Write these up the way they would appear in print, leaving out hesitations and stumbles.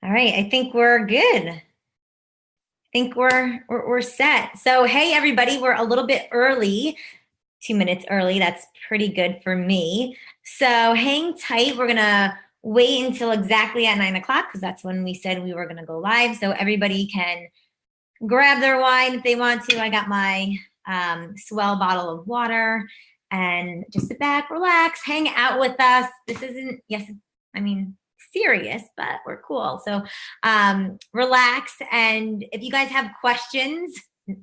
All right, I think we're good. I think we're set. So, hey everybody, we're a little bit early, 2 minutes early. That's pretty good for me. So, hang tight. We're gonna wait until exactly at 9 o'clock because that's when we said we were gonna go live. So everybody can grab their wine if they want to. I got my Swell bottle of water and just sit back, relax, hang out with us. This isn't, yes, I mean, serious, but we're cool. So relax. And if you guys have questions,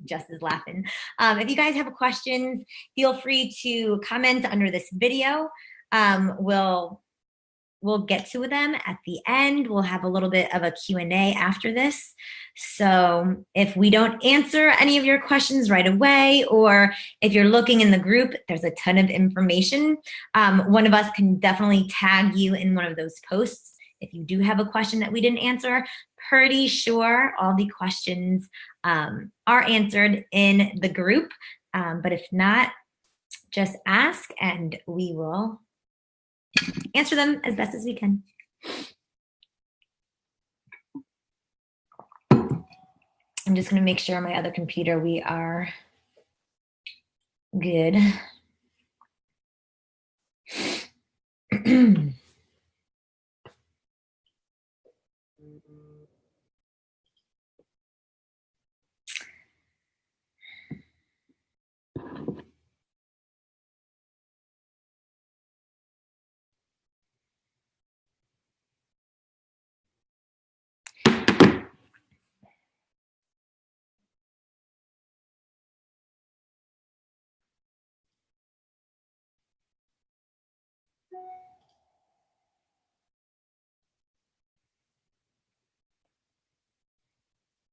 Jess is laughing. If you guys have questions, feel free to comment under this video. We'll get to them at the end. We'll have a little bit of a Q&A after this. So if we don't answer any of your questions right away, or if you're looking in the group, there's a ton of information. One of us can definitely tag you in one of those posts. If you do have a question that we didn't answer, pretty sure all the questions are answered in the group. But if not, just ask and we will answer them as best as we can. I'm just going to make sure on my other computer we are good.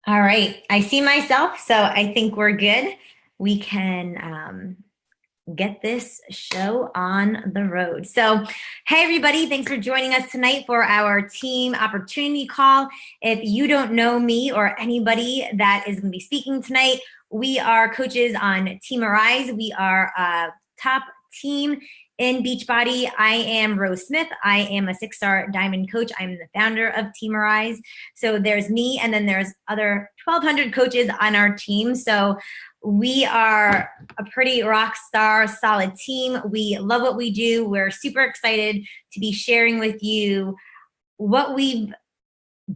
All right, I see myself, so I think we're good. We can get this show on the road. So, hey everybody, thanks for joining us tonight for our team opportunity call. If you don't know me or anybody that is going to be speaking tonight, we are coaches on Team Arise. We are a top team in Beachbody. I am Rose Smith. I am a 6-star diamond coach. I'm the founder of Team Arise. So there's me, and then there's other 1,200 coaches on our team. So we are a pretty rock star, solid team. We love what we do. We're super excited to be sharing with you what we've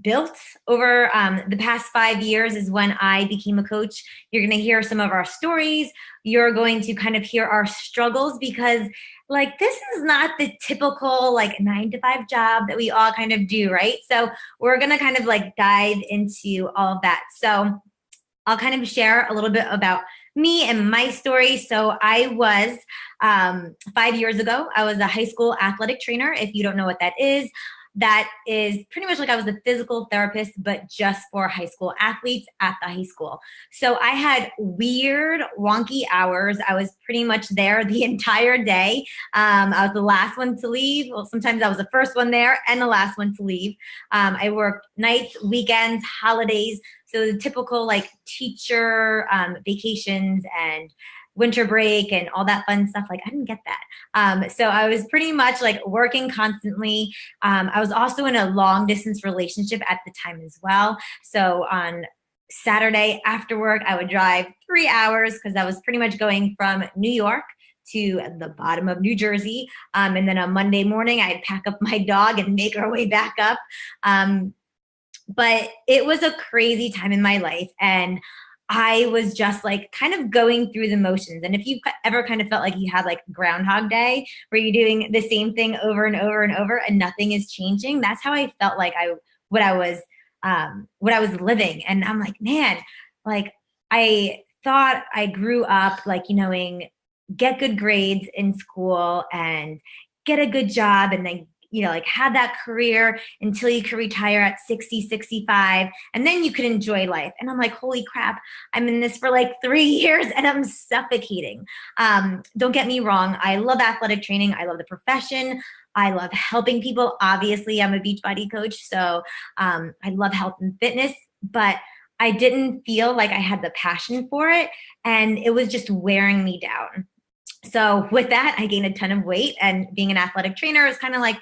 built over the past 5 years is when I became a coach. You're going to hear some of our stories. You're going to kind of hear our struggles because like this is not the typical like 9-to-5 job that we all kind of do, right? So we're going to kind of like dive into all of that. So I'll kind of share a little bit about me and my story. So I was 5 years ago, I was a high school athletic trainer. If you don't know what that is pretty much like I was a physical therapist, but just for high school athletes at the high school. So I had weird, wonky hours. I was pretty much there the entire day. I was the last one to leave. Well, sometimes I was the first one there and the last one to leave. I worked nights, weekends, holidays. So the typical like teacher vacations and winter break and all that fun stuff. Like I didn't get that. So I was pretty much like working constantly. I was also in a long distance relationship at the time as well. So on Saturday after work, I would drive 3 hours because I was pretty much going from New York to the bottom of New Jersey. And then on Monday morning, I'd pack up my dog and make our way back up. But it was a crazy time in my life. And I was just like kind of going through the motions. And if you've ever kind of felt like you had like Groundhog Day where you're doing the same thing over and over and over and nothing is changing, that's how I felt like what I was living. And I'm like, man, like I thought I grew up like, knowing get good grades in school and get a good job and then like have that career until you can retire at 60, 65, and then you could enjoy life. And I'm like, holy crap, I'm in this for like 3 years and I'm suffocating. Don't get me wrong. I love athletic training. I love the profession. I love helping people. Obviously, I'm a Beachbody coach, so I love health and fitness, but I didn't feel like I had the passion for it, and it was just wearing me down. So with that, I gained a ton of weight, and being an athletic trainer is kind of like,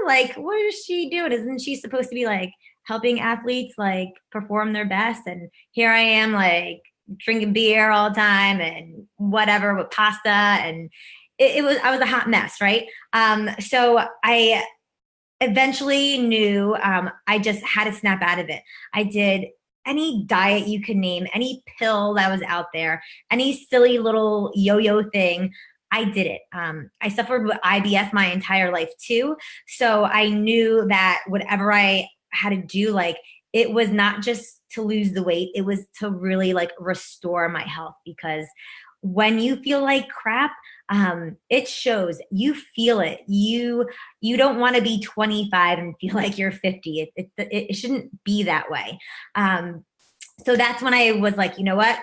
like, what is she doing? Isn't she supposed to be like helping athletes like perform their best. And here I am like drinking beer all the time and whatever with pasta. And I was a hot mess, right? So I eventually knew I just had to snap out of it. I did any diet you could name, any pill that was out there, any silly little yo-yo thing. I did it. I suffered with IBS my entire life too. So I knew that whatever I had to do, like it was not just to lose the weight, it was to really like restore my health, because when you feel like crap, it shows. You feel it. You don't want to be 25 and feel like you're 50. It shouldn't be that way. So that's when I was like, you know what?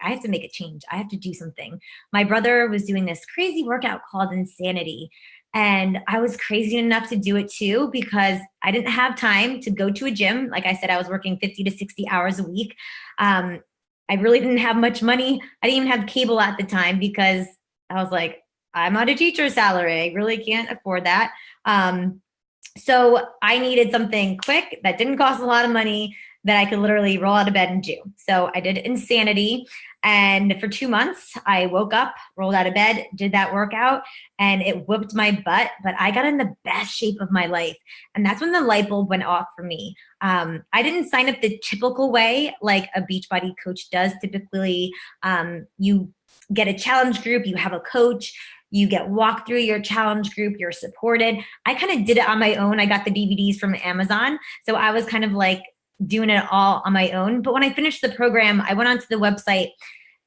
I have to make a change. I have to do something. My brother was doing this crazy workout called Insanity. And I was crazy enough to do it too, because I didn't have time to go to a gym. Like I said, I was working 50 to 60 hours a week. I really didn't have much money. I didn't even have cable at the time, because I was like, I'm on a teacher's salary. I really can't afford that. So I needed something quick that didn't cost a lot of money, that I could literally roll out of bed and do. So I did Insanity. And for 2 months, I woke up, rolled out of bed, did that workout, and it whooped my butt. But I got in the best shape of my life. And that's when the light bulb went off for me. I didn't sign up the typical way like a Beachbody coach does. Typically, you get a challenge group, you have a coach, you get walked through your challenge group, you're supported. I kind of did it on my own. I got the DVDs from Amazon. So I was kind of like doing it all on my own. But when I finished the program, I went onto the website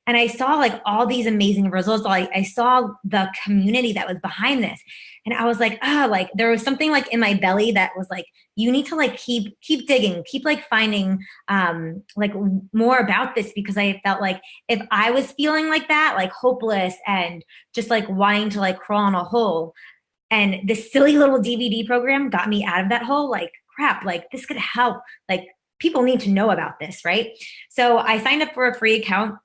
and I saw like all these amazing results. I saw the community that was behind this. And I was like, like there was something like in my belly that was like, you need to like keep digging, keep like finding like more about this, because I felt like if I was feeling like that, like hopeless and just like wanting to like crawl in a hole, and this silly little DVD program got me out of that hole, like crap, like this could help. Like people need to know about this, right? So I signed up for a free account.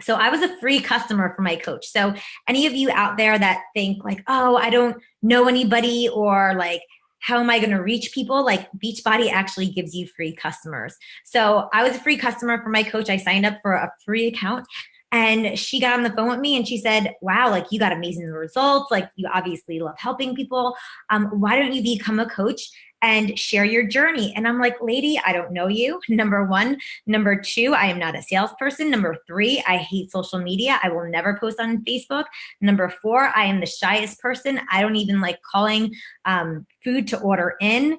So I was a free customer for my coach. So any of you out there that think like, oh, I don't know anybody, or like, how am I going to reach people? Like Beachbody actually gives you free customers. So I was a free customer for my coach. I signed up for a free account, and she got on the phone with me and she said, wow, like you got amazing results. Like you obviously love helping people. Why don't you become a coach and share your journey? And I'm like, lady, I don't know you. Number one. Number two, I am not a salesperson. Number three, I hate social media. I will never post on Facebook. Number four, I am the shyest person. I don't even like calling food to order in.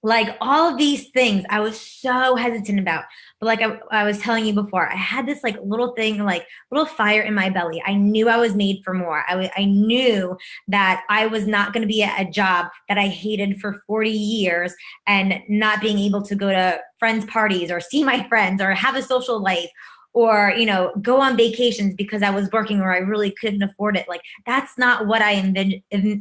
Like all of these things I was so hesitant about. But like I was telling you before, I had this like little thing, like little fire in my belly. I knew I was made for more. I knew that I was not going to be at a job that I hated for 40 years and not being able to go to friends' parties or see my friends or have a social life, or, you know, go on vacations because I was working or I really couldn't afford it. Like that's not what I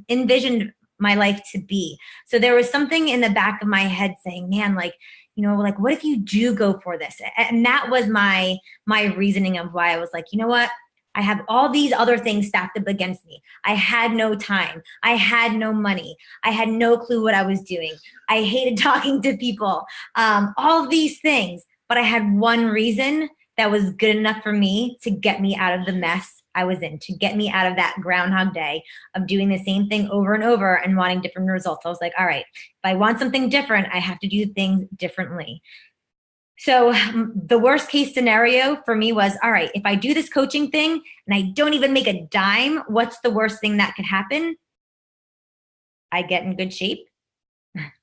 envisioned my life to be. So there was something in the back of my head saying, man, like, you know, like, what if you do go for this? And that was my reasoning of why I was like, you know what? I have all these other things stacked up against me. I had no time. I had no money. I had no clue what I was doing. I hated talking to people. All of these things. But I had one reason that was good enough for me to get me out of the mess I was in, to get me out of that Groundhog Day of doing the same thing over and over and wanting different results. I was like, all right, if I want something different, I have to do things differently. So the worst case scenario for me was, all right, if I do this coaching thing and I don't even make a dime, what's the worst thing that could happen? I get in good shape,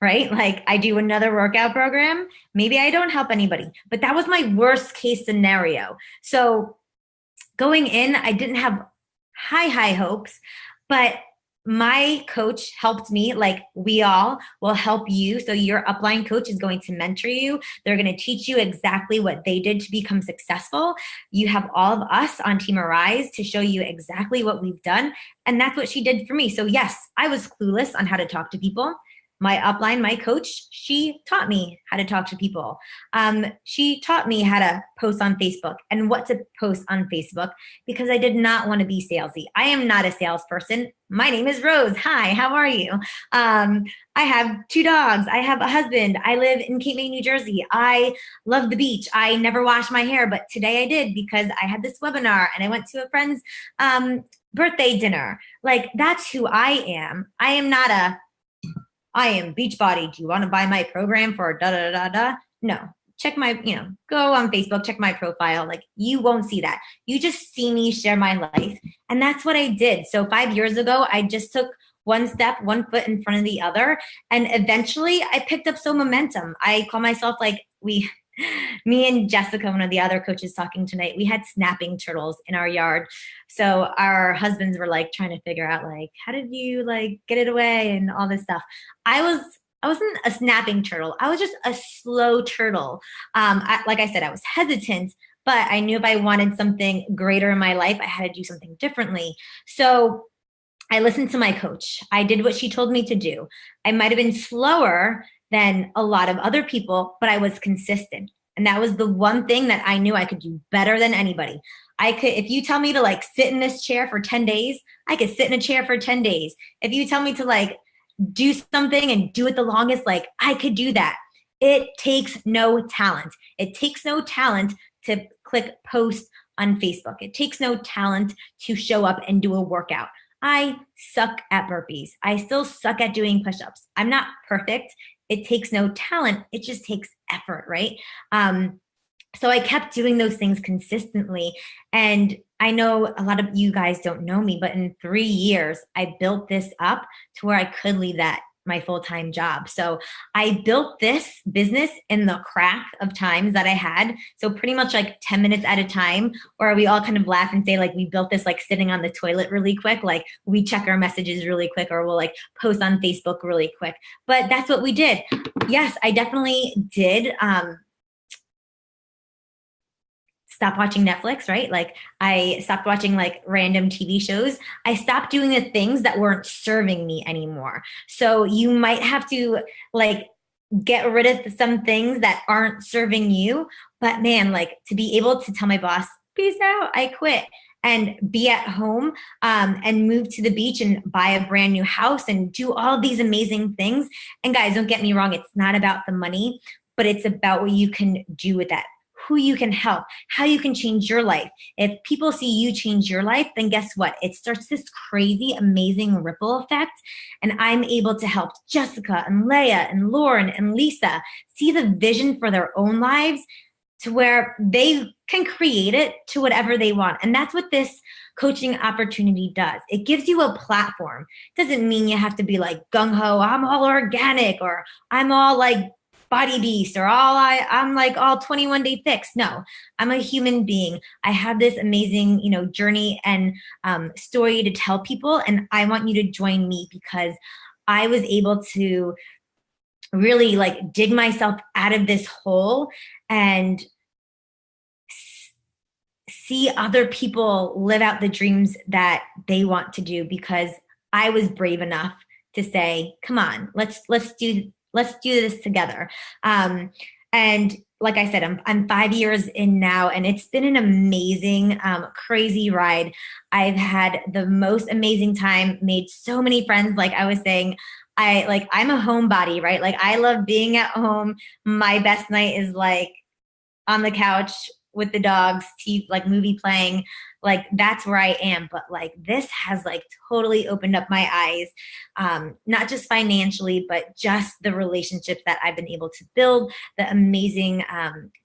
right? Like I do another workout program. Maybe I don't help anybody, but that was my worst case scenario. So going in, I didn't have high hopes, but my coach helped me, like we all will help you. So your upline coach is going to mentor you. They're going to teach you exactly what they did to become successful. You have all of us on Team Arise to show you exactly what we've done. And that's what she did for me. So yes, I was clueless on how to talk to people. my upline, my coach, she taught me how to talk to people. She taught me how to post on Facebook and what to post on Facebook because I did not want to be salesy. I am not a salesperson. My name is Rose. Hi, how are you? I have 2 dogs. I have a husband. I live in Cape May, New Jersey. I love the beach. I never wash my hair, but today I did because I had this webinar and I went to a friend's birthday dinner. Like, that's who I am. I am not I am Beachbody. Do you want to buy my program for da da da da? No. Check my, go on Facebook, check my profile. Like, you won't see that. You just see me share my life. And that's what I did. So 5 years ago, I just took one step, one foot in front of the other. And eventually I picked up some momentum. I call myself like me and Jessica, one of the other coaches talking tonight, we had snapping turtles in our yard. So our husbands were like trying to figure out like, how did you like get it away and all this stuff. I wasn't a snapping turtle. I was just a slow turtle. Like I said, I was hesitant, but I knew if I wanted something greater in my life, I had to do something differently. So I listened to my coach. I did what she told me to do. I might have been slower than a lot of other people, but I was consistent. And that was the one thing that I knew I could do better than anybody. If you tell me to like sit in this chair for 10 days, I could sit in a chair for 10 days. If you tell me to like do something and do it the longest, like I could do that. It takes no talent. It takes no talent to click post on Facebook. It takes no talent to show up and do a workout. I suck at burpees. I still suck at doing push-ups. I'm not perfect. It takes no talent. It just takes effort, right? So I kept doing those things consistently. And I know a lot of you guys don't know me, but in 3 years, I built this up to where I could leave that my full-time job. So I built this business in the crack of times that I had. So pretty much like 10 minutes at a time, or we all kind of laugh and say like, we built this like sitting on the toilet really quick. Like we check our messages really quick, or we'll like post on Facebook really quick. But that's what we did. Yes, I definitely did. Stop watching Netflix, right? Like I stopped watching like random TV shows. I stopped doing the things that weren't serving me anymore. So you might have to like get rid of some things that aren't serving you. But man, like to be able to tell my boss, peace out, I quit, and be at home and move to the beach and buy a brand new house and do all these amazing things. And guys, don't get me wrong. It's not about the money, but it's about what you can do with that, who you can help, how you can change your life. If people see you change your life, then guess what? It starts this crazy, amazing ripple effect. And I'm able to help Jessica and Leah and Lauren and Lisa see the vision for their own lives to where they can create it to whatever they want. And that's what this coaching opportunity does. It gives you a platform. It doesn't mean you have to be like gung-ho, I'm all organic, or I'm all like body beast, or I'm like all 21 day fix. No, I'm a human being. I have this amazing, journey and story to tell people. And I want you to join me because I was able to really like dig myself out of this hole and see other people live out the dreams that they want to do, because I was brave enough to say, come on, let's do this together. And like I said, I'm 5 years in now, and it's been an amazing, crazy ride. I've had the most amazing time, made so many friends. Like I was saying, I'm a homebody, right? Like I love being at home. My best night is like on the couch with the dogs, like movie playing. Like that's where I am. But like this has like totally opened up my eyes, not just financially, but just the relationships that I've been able to build, the amazing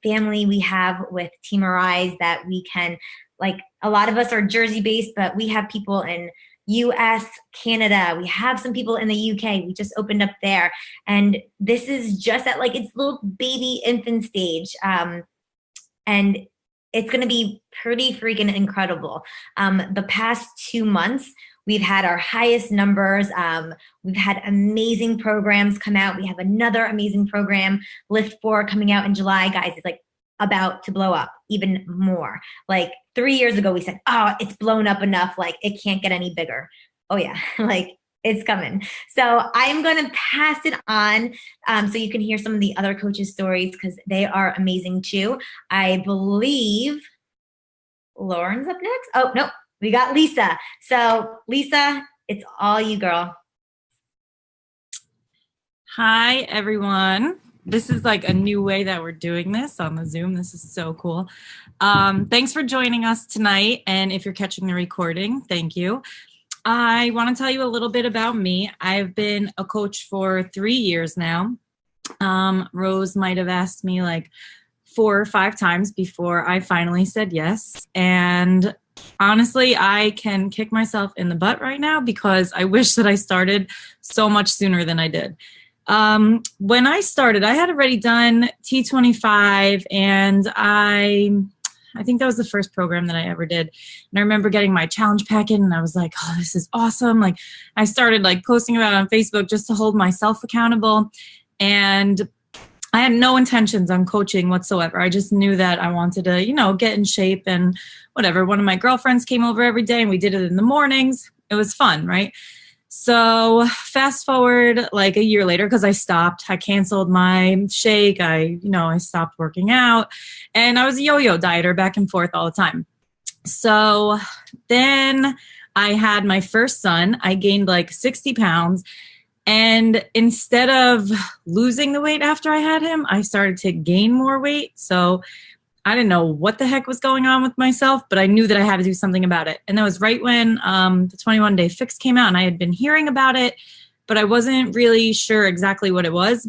family we have with Team Arise, that we can, like a lot of us are Jersey based, but we have people in US, Canada, we have some people in the UK. We just opened up there. And this is just at like its little baby infant stage. And it's going to be pretty freaking incredible. The past 2 months, we've had our highest numbers. We've had amazing programs come out. We have another amazing program, Lift 4, coming out in July. Guys, it's like about to blow up even more. Like 3 years ago, we said, oh, it's blown up enough. Like it can't get any bigger. Oh yeah, like It's coming. So I'm going to pass it on so you can hear some of the other coaches' stories because they are amazing too. I believe Lauren's up next. Oh, no, we got Lisa. So Lisa, it's all you, girl. Hi, everyone. This is like a new way that we're doing this on the Zoom. This is so cool. Thanks for joining us tonight. And if you're catching the recording, thank you. I want to tell you a little bit about me. I've been a coach for 3 years now. Rose might have asked me like 4 or 5 times before I finally said yes. And honestly, I can kick myself in the butt right now because I wish that I started so much sooner than I did. When I started, I had already done T25, and I think that was the first program that I ever did. And I remember getting my challenge packet and I was like, oh, this is awesome. Like I started like posting about it on Facebook just to hold myself accountable. And I had no intentions on coaching whatsoever. I just knew that I wanted to, get in shape and whatever. One of my girlfriends came over every day and we did it in the mornings. It was fun, right? So fast forward like a year later, because I canceled my shake. I stopped working out, and I was a yo-yo dieter back and forth all the time. So then I had my first son. I gained like 60 pounds. And instead of losing the weight after I had him, I started to gain more weight. So I didn't know what the heck was going on with myself, but I knew that I had to do something about it. And that was right when the 21 Day Fix came out, and I had been hearing about it, but I wasn't really sure exactly what it was.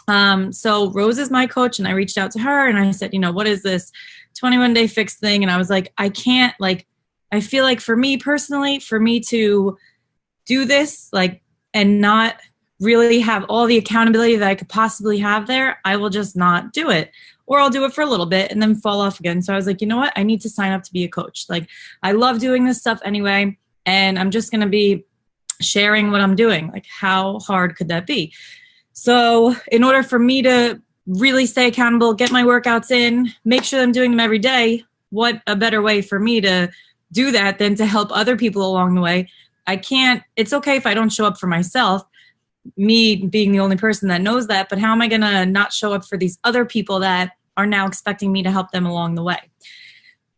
So Rose is my coach, and I reached out to her and I said, what is this 21 Day Fix thing? And I was like, I feel like for me personally, for me to do this, and not really have all the accountability that I could possibly have there, I will just not do it. Or I'll do it for a little bit and then fall off again. So I was like, you know what? I need to sign up to be a coach. Like, I love doing this stuff anyway, and I'm just going to be sharing what I'm doing. Like, how hard could that be? So in order for me to really stay accountable, get my workouts in, make sure I'm doing them every day, what a better way for me to do that than to help other people along the way. It's okay if I don't show up for myself, me being the only person that knows that, but how am I going to not show up for these other people that are now expecting me to help them along the way?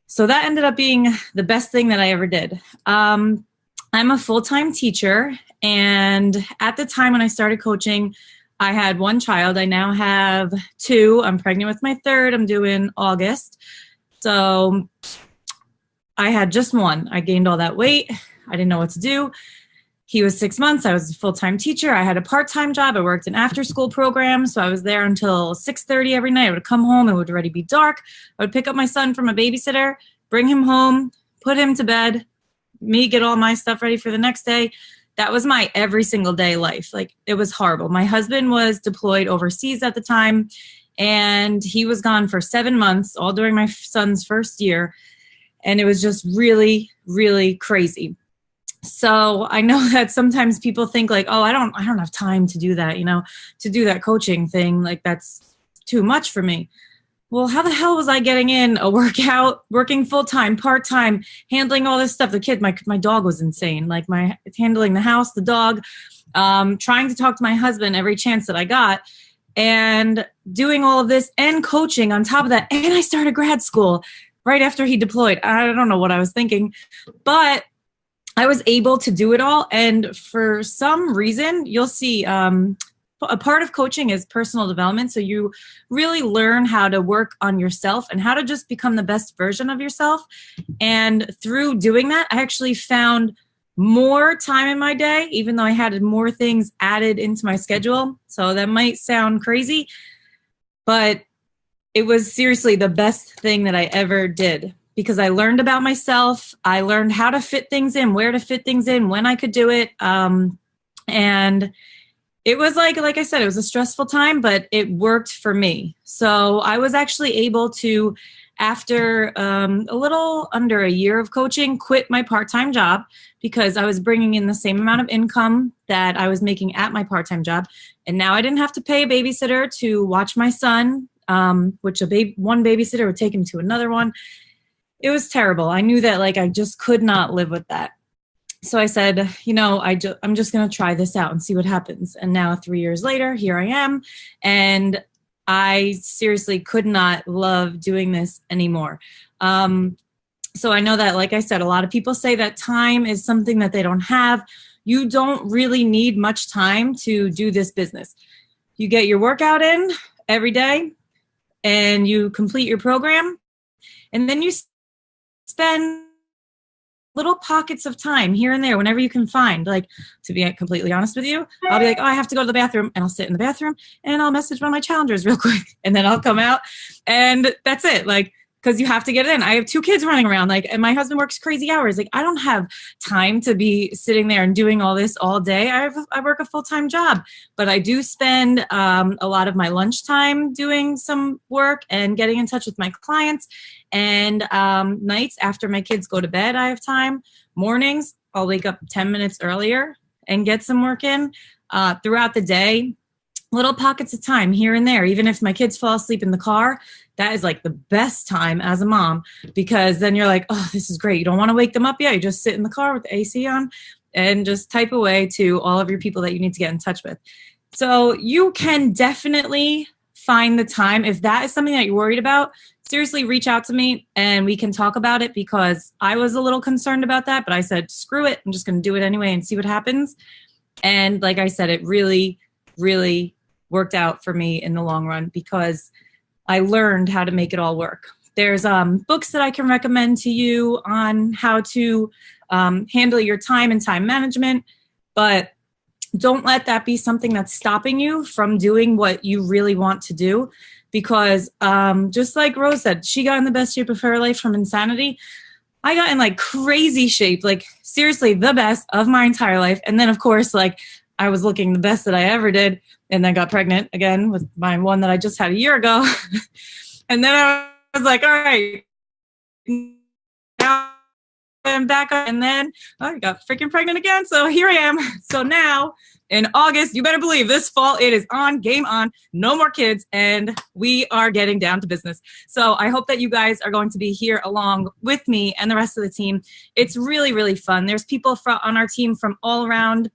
So that ended up being the best thing that I ever did. I'm a full-time teacher, and at the time when I started coaching, I had 1 child. I now have 2. I'm pregnant with my 3rd. I'm due in August. So I had just 1. I gained all that weight. I didn't know what to do. He was 6 months. I was a full-time teacher. I had a part-time job. I worked in after-school programs, so I was there until 6:30 every night. I would come home. It would already be dark. I would pick up my son from a babysitter, bring him home, put him to bed, me get all my stuff ready for the next day. That was my every single day life. Like, it was horrible. My husband was deployed overseas at the time, and he was gone for 7 months, all during my son's first year, and it was just really, really crazy. So I know that sometimes people think like, oh, I don't have time to do that, to do that coaching thing. Like, that's too much for me. Well, how the hell was I getting in a workout, working full-time, part-time, handling all this stuff? The kid, my dog was insane. Like, handling the house, the dog, trying to talk to my husband every chance that I got, and doing all of this and coaching on top of that. And I started grad school right after he deployed. I don't know what I was thinking, but I was able to do it all. And for some reason, you'll see a part of coaching is personal development. So you really learn how to work on yourself and how to just become the best version of yourself. And through doing that, I actually found more time in my day, even though I had more things added into my schedule. So that might sound crazy, but it was seriously the best thing that I ever did. Because I learned about myself. I learned how to fit things in, where to fit things in, when I could do it. And it was like I said, it was a stressful time, but it worked for me. So I was actually able to, after a little under a year of coaching, quit my part-time job because I was bringing in the same amount of income that I was making at my part-time job. And now I didn't have to pay a babysitter to watch my son, which one babysitter would take him to another one. It was terrible. I knew that I just could not live with that. so I said, I'm just going to try this out and see what happens. And now 3 years later, here I am. And I seriously could not love doing this anymore. So I know that, like I said, a lot of people say that time is something that they don't have. You don't really need much time to do this business. You get your workout in every day and you complete your program, and then you spend little pockets of time here and there whenever you can find. Like, to be completely honest with you, I'll be like, oh, I have to go to the bathroom, and I'll sit in the bathroom and I'll message one of my challengers real quick, and then I'll come out, and that's it. Like, because you have to get it in. I have 2 kids running around, like, and my husband works crazy hours. Like, I don't have time to be sitting there and doing all this all day. I work a full-time job, but I do spend a lot of my lunchtime doing some work and getting in touch with my clients. And nights after my kids go to bed, I have time. Mornings, I'll wake up 10 minutes earlier and get some work in. Throughout the day, little pockets of time here and there. Even if my kids fall asleep in the car, that is like the best time as a mom, because then you're like, oh, this is great. You don't want to wake them up yet. You just sit in the car with the AC on and just type away to all of your people that you need to get in touch with. So you can definitely find the time. If that is something that you're worried about, seriously, reach out to me and we can talk about it, because I was a little concerned about that, but I said, screw it. I'm just going to do it anyway and see what happens. And like I said, it really, really worked out for me in the long run, because I learned how to make it all work. There's books that I can recommend to you on how to handle your time and time management, but don't let that be something that's stopping you from doing what you really want to do. Because just like Rose said, she got in the best shape of her life from insanity. I got in like crazy shape, like seriously the best of my entire life. And then of course, like, I was looking the best that I ever did, and then got pregnant again with my one that I just had a year ago. And then I was like, all right, now I'm back up. And then I got freaking pregnant again. So here I am. So now in August, you better believe this fall, it is on, game on, no more kids, and we are getting down to business. So I hope that you guys are going to be here along with me and the rest of the team. It's really, really fun. There's people on our team from all around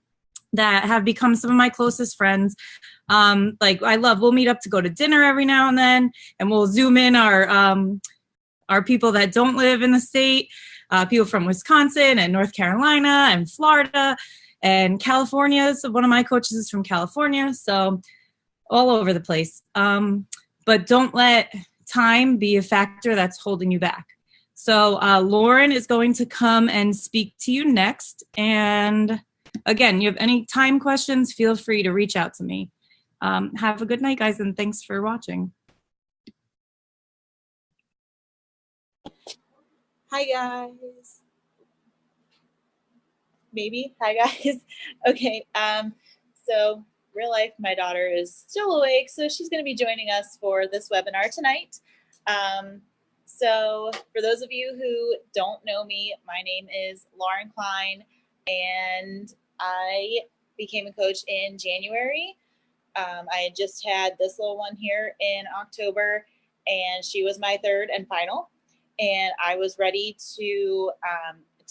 that have become some of my closest friends. Like, we'll meet up to go to dinner every now and then, and we'll zoom in our people that don't live in the state, people from Wisconsin and North Carolina and Florida and California. So one of my coaches is from California, so all over the place. But don't let time be a factor that's holding you back. So Lauren is going to come and speak to you next. And again, you have any time questions, feel free to reach out to me. Have a good night, guys, and thanks for watching. Hi, guys. Maybe. Hi, guys. Okay. So real life, my daughter is still awake, so she's going to be joining us for this webinar tonight. So for those of you who don't know me, my name is Lauren Klein, and I became a coach in January. I had just had this little one here in October, and she was my third and final. And I was ready to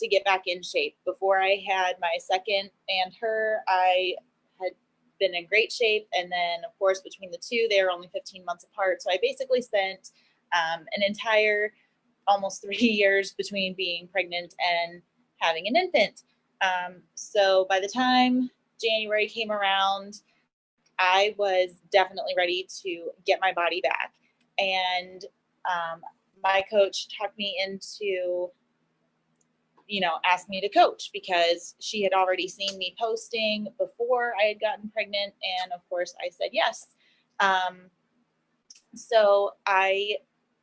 get back in shape. Before I had my second and her, I had been in great shape. And then, of course, between the two, they were only 15 months apart. So I basically spent an entire almost 3 years between being pregnant and having an infant. So by the time January came around, I was definitely ready to get my body back. And my coach talked me into, asked me to coach, because she had already seen me posting before I had gotten pregnant. And of course I said yes. So I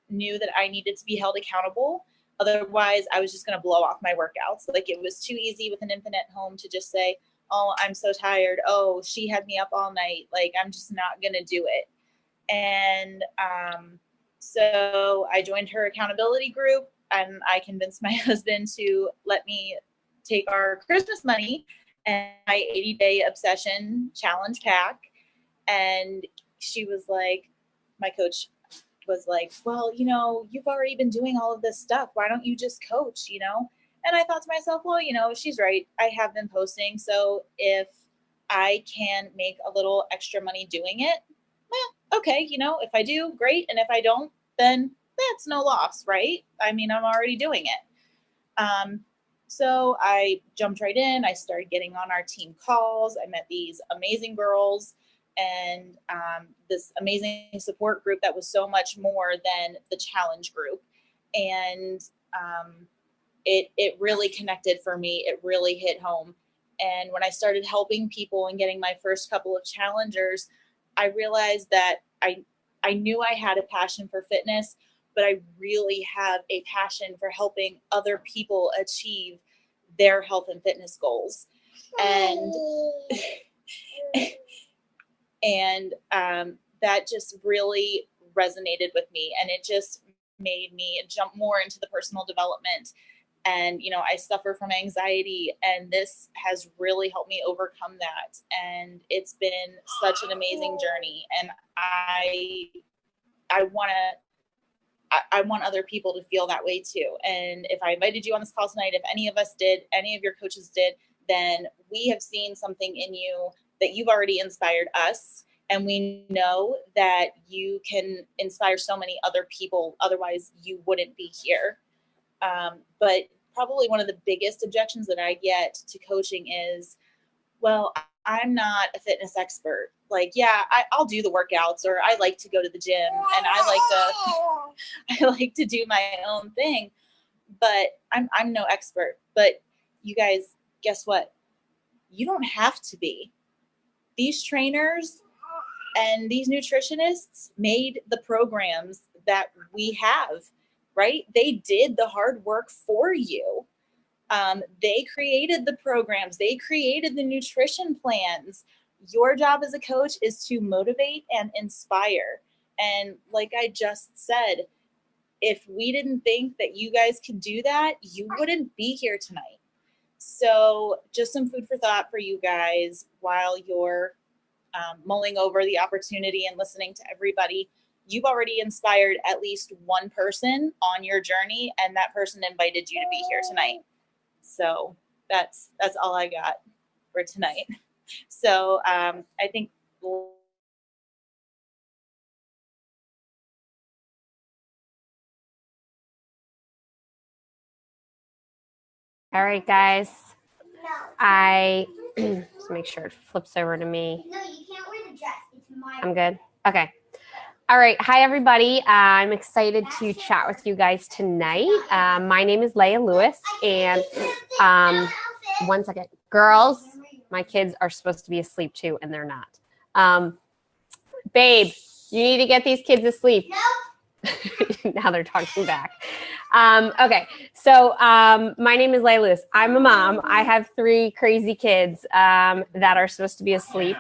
knew that I needed to be held accountable. Otherwise I was just going to blow off my workouts. Like, it was too easy with an infant at home to just say, oh, I'm so tired. Oh, she had me up all night. Like, I'm just not going to do it. And so I joined her accountability group, and I convinced my husband to let me take our Christmas money and my 80-day obsession challenge pack. And she was like, my coach was like, well, you've already been doing all of this stuff. Why don't you just coach, And I thought to myself, well, she's right. I have been posting. So if I can make a little extra money doing it, okay, if I do, great. And if I don't, then that's no loss, right? I mean, I'm already doing it. So I jumped right in. I started getting on our team calls. I met these amazing girls and this amazing support group that was so much more than the challenge group. And it really connected for me. It really hit home. And when I started helping people and getting my first couple of challengers, I realized that I knew I had a passion for fitness, but I really have a passion for helping other people achieve their health and fitness goals. And that just really resonated with me, and it just made me jump more into the personal development. And I suffer from anxiety, and this has really helped me overcome that. And it's been such an amazing journey, and I want other people to feel that way too. And if I invited you on this call tonight, if any of us did, any of your coaches did, then we have seen something in you that you've already inspired us. And we know that you can inspire so many other people. Otherwise, you wouldn't be here. But probably one of the biggest objections that I get to coaching is, well, I'm not a fitness expert. Like, yeah, I'll do the workouts, or I like to go to the gym, and I like to do my own thing, but I'm no expert. But you guys, guess what? You don't have to be. These trainers and these nutritionists made the programs that we have, right? They did the hard work for you. They created the programs. They created the nutrition plans. Your job as a coach is to motivate and inspire. And like I just said, if we didn't think that you guys could do that, you wouldn't be here tonight. So just some food for thought for you guys while you're mulling over the opportunity and listening to everybody. You've already inspired at least one person on your journey, and that person invited you to be here tonight. So that's all I got for tonight. So I think all right, guys. I just make sure it flips over to me. No, you can't wear the dress. It's my. I'm good. Okay. All right. Hi, everybody. I'm excited to chat with you guys tonight. My name is Leah Lewis, and one second. Girls, my kids are supposed to be asleep too, and they're not. Babe, you need to get these kids asleep. Nope. Now they're talking back. Okay, so my name is Leah Lewis. I'm a mom. I have 3 crazy kids that are supposed to be asleep.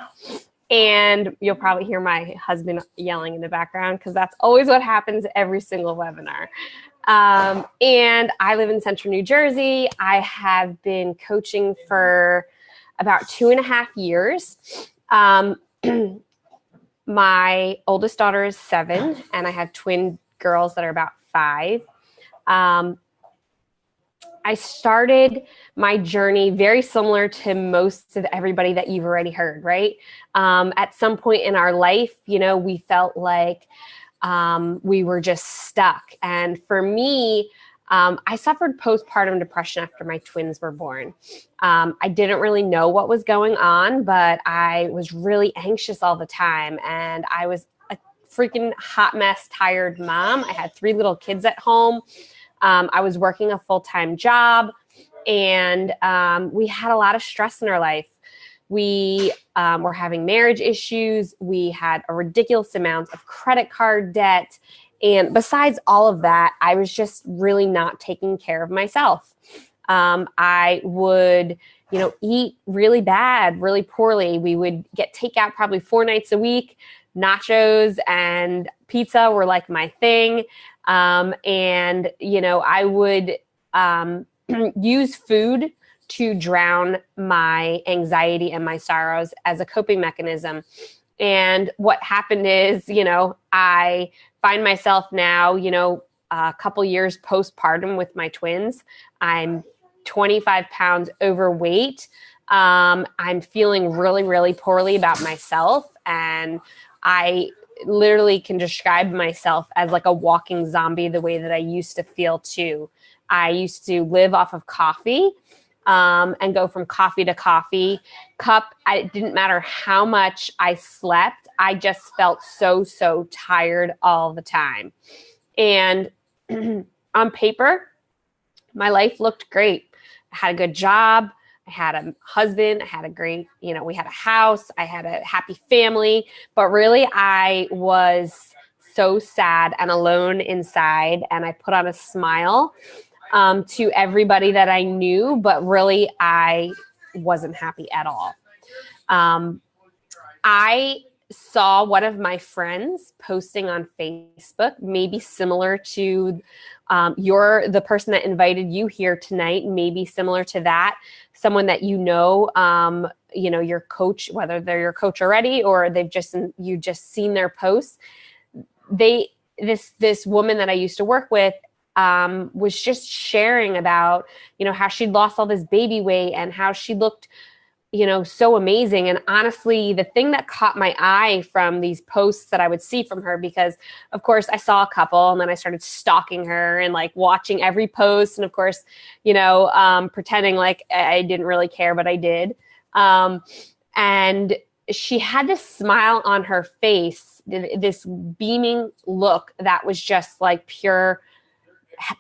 And you'll probably hear my husband yelling in the background because that's always what happens every single webinar. And I live in Central New Jersey. I have been coaching for about 2.5 years. My oldest daughter is 7, and I have twin girls that are about 5. I started my journey very similar to most of everybody that you've already heard, right? At some point in our life, we felt like we were just stuck. And for me, I suffered postpartum depression after my twins were born. I didn't really know what was going on, but I was really anxious all the time. And I was a freaking hot mess, tired mom. I had 3 little kids at home. I was working a full-time job, and we had a lot of stress in our life. We were having marriage issues. We had a ridiculous amount of credit card debt. And besides all of that, I was just really not taking care of myself. I would, eat really bad, really poorly. We would get takeout probably 4 nights a week. Nachos and pizza were like my thing. And, I would use food to drown my anxiety and my sorrows as a coping mechanism. And what happened is, I find myself now, a couple years postpartum with my twins. I'm 25 pounds overweight. I'm feeling really, really poorly about myself. And I literally can describe myself as like a walking zombie the way that I used to feel too. I used to live off of coffee and go from coffee to coffee cup. It didn't matter how much I slept. I just felt so tired all the time. And on paper, my life looked great. I had a good job. I had a husband. I had a great, we had a house. I had a happy family. But really, I was so sad and alone inside. And I put on a smile to everybody that I knew. But really, I wasn't happy at all. I saw one of my friends posting on Facebook, maybe similar to the person that invited you here tonight, maybe similar to that, someone that your coach, whether they're your coach already or you just seen their posts. This woman that I used to work with was just sharing about, how she'd lost all this baby weight and how she looked so amazing. And honestly, the thing that caught my eye from these posts that I would see from her, because of course I saw a couple and then I started stalking her and like watching every post. And of course, pretending like I didn't really care, but I did. And she had this smile on her face, this beaming look that was just like pure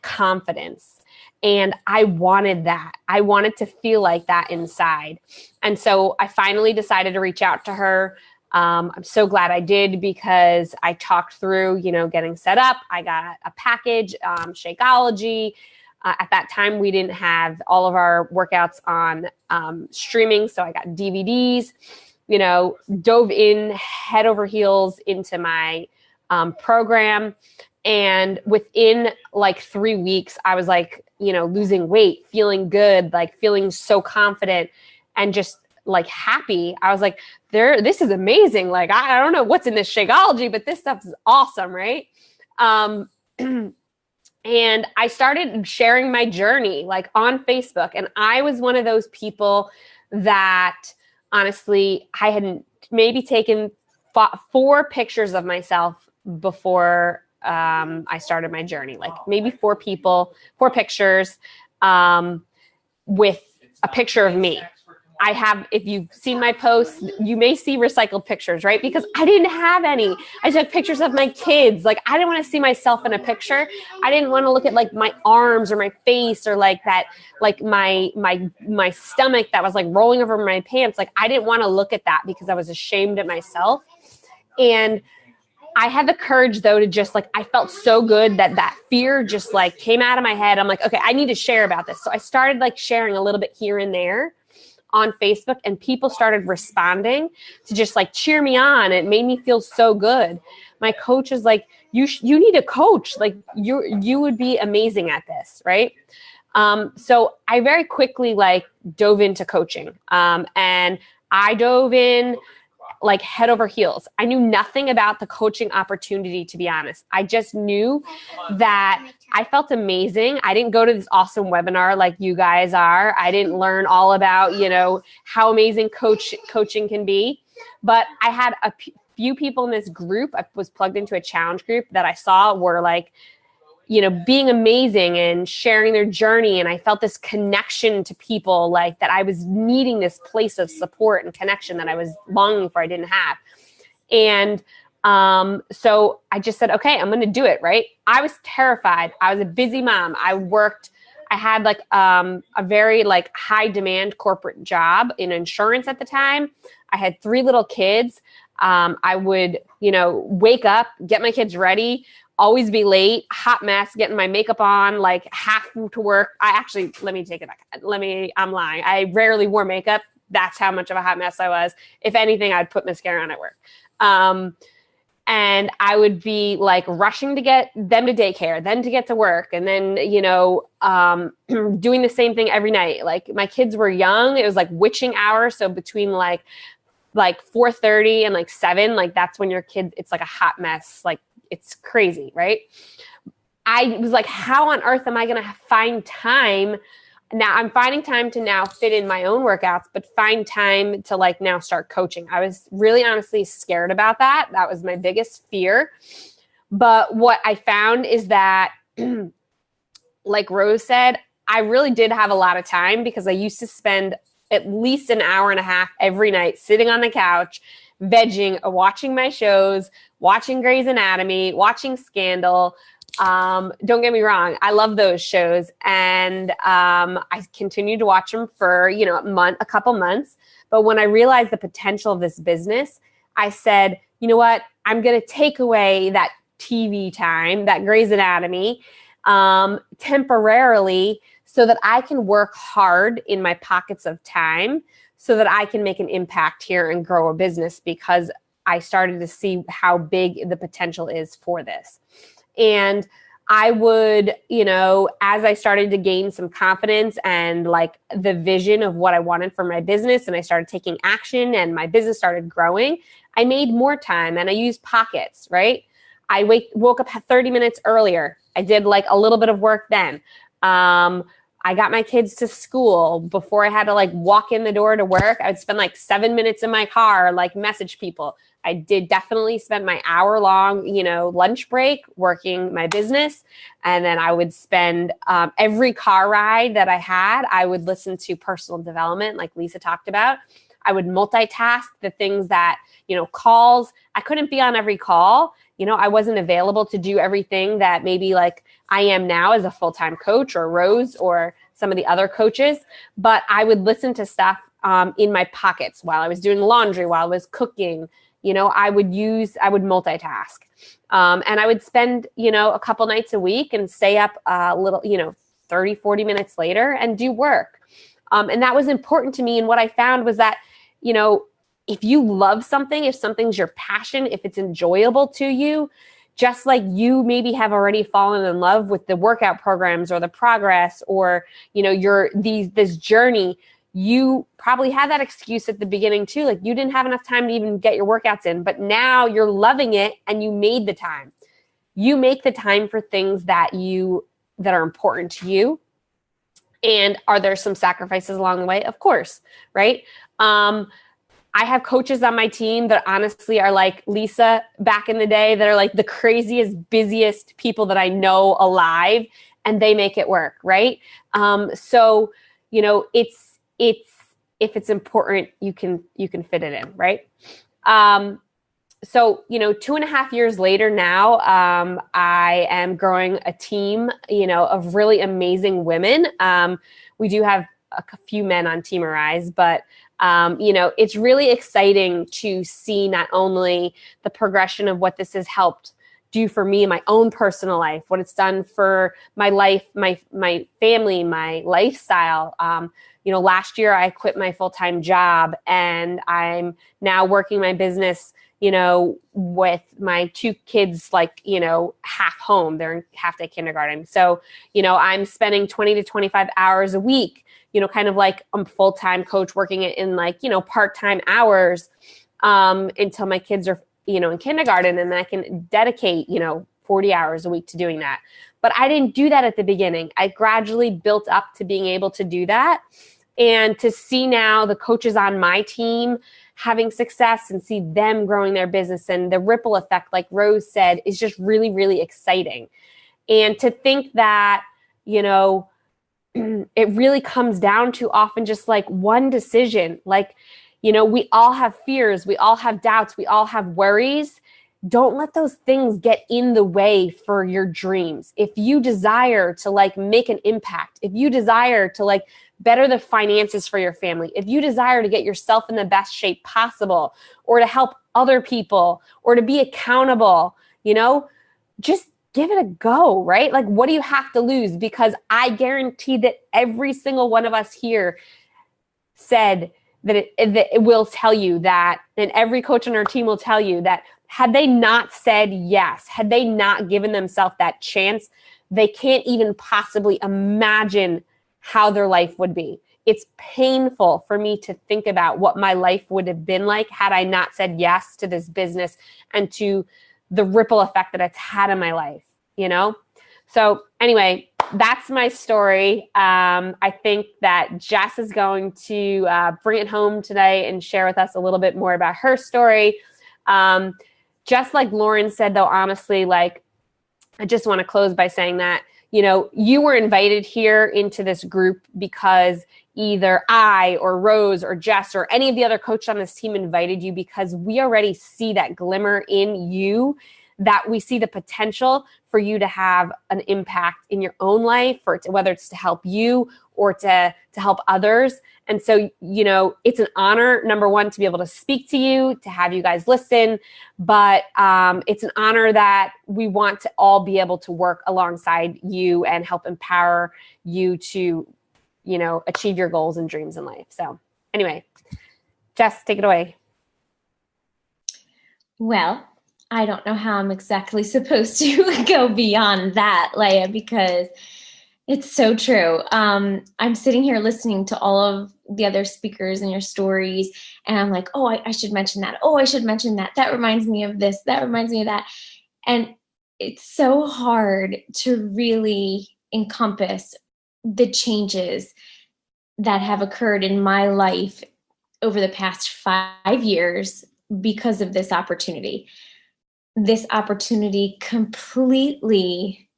confidence. And I wanted that. I wanted to feel like that inside. And so I finally decided to reach out to her. I'm so glad I did because I talked through, getting set up. I got a package, Shakeology. At that time, we didn't have all of our workouts on streaming. So I got DVDs, dove in head over heels into my program. And within like 3 weeks, I was like, losing weight, feeling good, like feeling so confident and just like happy. I was like, this is amazing. Like, I don't know what's in this Shakeology, but this stuff is awesome. Right. And I started sharing my journey like on Facebook. And I was one of those people that honestly, I had maybe taken 4 pictures of myself before I started my journey, like maybe 4 pictures with a picture of me. I have, if you've seen my posts, you may see recycled pictures, right? Because I didn't have any. I took pictures of my kids. Like, I didn't want to see myself in a picture. I didn't want to look at like my arms or my face or like that, like my stomach that was like rolling over my pants. Like, I didn't want to look at that because I was ashamed of myself. And I had the courage though to just like, I felt so good that fear just like came out of my head. I'm like, okay, I need to share about this. So I started like sharing a little bit here and there on Facebook, and people started responding to just like cheer me on. It made me feel so good. My coach was like, you need a coach. Like you would be amazing at this. Right. So I very quickly like dove into coaching. And I dove in like head over heels. I knew nothing about the coaching opportunity, to be honest. I just knew that I felt amazing. I didn't go to this awesome webinar like you guys are. I didn't learn all about, how amazing coaching can be. But I had a few people in this group. I was plugged into a challenge group that I saw were like, being amazing and sharing their journey. And I felt this connection to people, like that I was needing this place of support and connection that I was longing for, I didn't have. And so I just said, okay, I'm going to do it. Right. I was terrified. I was a busy mom. I had like a very like high demand corporate job in insurance at the time. I had 3 little kids. I would, wake up, get my kids ready, always be late, hot mess, getting my makeup on, like half to work. Let me take it back. I'm lying. I rarely wore makeup. That's how much of a hot mess I was. If anything, I'd put mascara on at work. And I would be like rushing to get them to daycare, then to get to work. And then, doing the same thing every night. Like my kids were young. It was like witching hours. So between like 4:30 and like 7, like that's when your kids, it's like a hot mess. Like, it's crazy, right? I was like, how on earth am I going to find time now I'm finding time to now fit in my own workouts, but find time to like now start coaching. I was really honestly scared about that. That was my biggest fear. But what I found is that, like Rose said, I really did have a lot of time because I used to spend at least an hour and a half every night sitting on the couch, vegging, watching my shows, watching Grey's Anatomy, watching Scandal. Don't get me wrong, I love those shows, and I continued to watch them for a couple months. But when I realized the potential of this business, I said, you know what, I'm going to take away that TV time, that Grey's Anatomy, temporarily, so that I can work hard in my pockets of time so that I can make an impact here and grow a business, because I started to see how big the potential is for this. And I would, as I started to gain some confidence and like the vision of what I wanted for my business, and I started taking action and my business started growing, I made more time and I used pockets, right? I woke up 30 minutes earlier. I did like a little bit of work then. I got my kids to school before I had to like walk in the door to work. I would spend like 7 minutes in my car, like message people. I did definitely spend my hour-long, lunch break working my business. And then I would spend every car ride that I had, I would listen to personal development like Lisa talked about. I would multitask the things that, calls. I couldn't be on every call. I wasn't available to do everything that maybe like I am now as a full-time coach, or Rose or some of the other coaches. But I would listen to stuff in my pockets while I was doing laundry, while I was cooking. I would multitask. And I would spend, a couple nights a week and stay up a little, 30, 40 minutes later and do work. And that was important to me. And what I found was that, if you love something, if something's your passion, if it's enjoyable to you, just like you maybe have already fallen in love with the workout programs or the progress or, this journey, you probably had that excuse at the beginning too. Like you didn't have enough time to even get your workouts in, but now you're loving it and you made the time. You make the time for things that are important to you. And are there some sacrifices along the way? Of course, right? I have coaches on my team that honestly are like Lisa back in the day, that are like the craziest, busiest people that I know alive, and they make it work, right? So, it's if it's important, you can fit it in, right? So, 2.5 years later now, I am growing a team, of really amazing women. We do have a few men on Team Arise, but it's really exciting to see not only the progression of what this has helped do for me in my own personal life, what it's done for my life, my family, my lifestyle. Last year I quit my full-time job and I'm now working my business, with my 2 kids, half home, they're in half-day kindergarten. So, I'm spending 20 to 25 hours a week, kind of like I'm full-time coach working it in part-time hours until my kids are, in kindergarten, and then I can dedicate, 40 hours a week to doing that. But I didn't do that at the beginning. I gradually built up to being able to do that. And to see now the coaches on my team having success and see them growing their business and the ripple effect, like Rose said, is just really, really exciting. And to think that, it really comes down to often just like one decision. Like, we all have fears, we all have doubts, we all have worries. Don't let those things get in the way for your dreams. If you desire to make an impact, if you desire to better the finances for your family, if you desire to get yourself in the best shape possible, or to help other people, or to be accountable, just give it a go, right? What do you have to lose? Because I guarantee that every single one of us here said that it will tell you that, and every coach on our team will tell you that had they not said yes, had they not given themselves that chance, they can't even possibly imagine how their life would be. It's painful for me to think about what my life would have been like had I not said yes to this business and to the ripple effect that it's had in my life, So anyway, that's my story. I think that Jess is going to bring it home today and share with us a little bit more about her story. Just like Lauren said, though, honestly, like, I just want to close by saying that, you were invited here into this group because either I or Rose or Jess or any of the other coaches on this team invited you, because we already see that glimmer in you, that we see the potential for you to have an impact in your own life, whether it's to help you or to help others. And so, it's an honor, number one, to be able to speak to you, to have you guys listen. But it's an honor that we want to all be able to work alongside you and help empower you to, achieve your goals and dreams in life. So anyway, Jess, take it away. Well, I don't know how I'm exactly supposed to go beyond that, Leah, because it's so true. I'm sitting here listening to all of the other speakers and your stories, and I'm like, oh, I should mention that. Oh, I should mention that. That reminds me of this. That reminds me of that. And it's so hard to really encompass the changes that have occurred in my life over the past 5 years because of this opportunity. This opportunity completely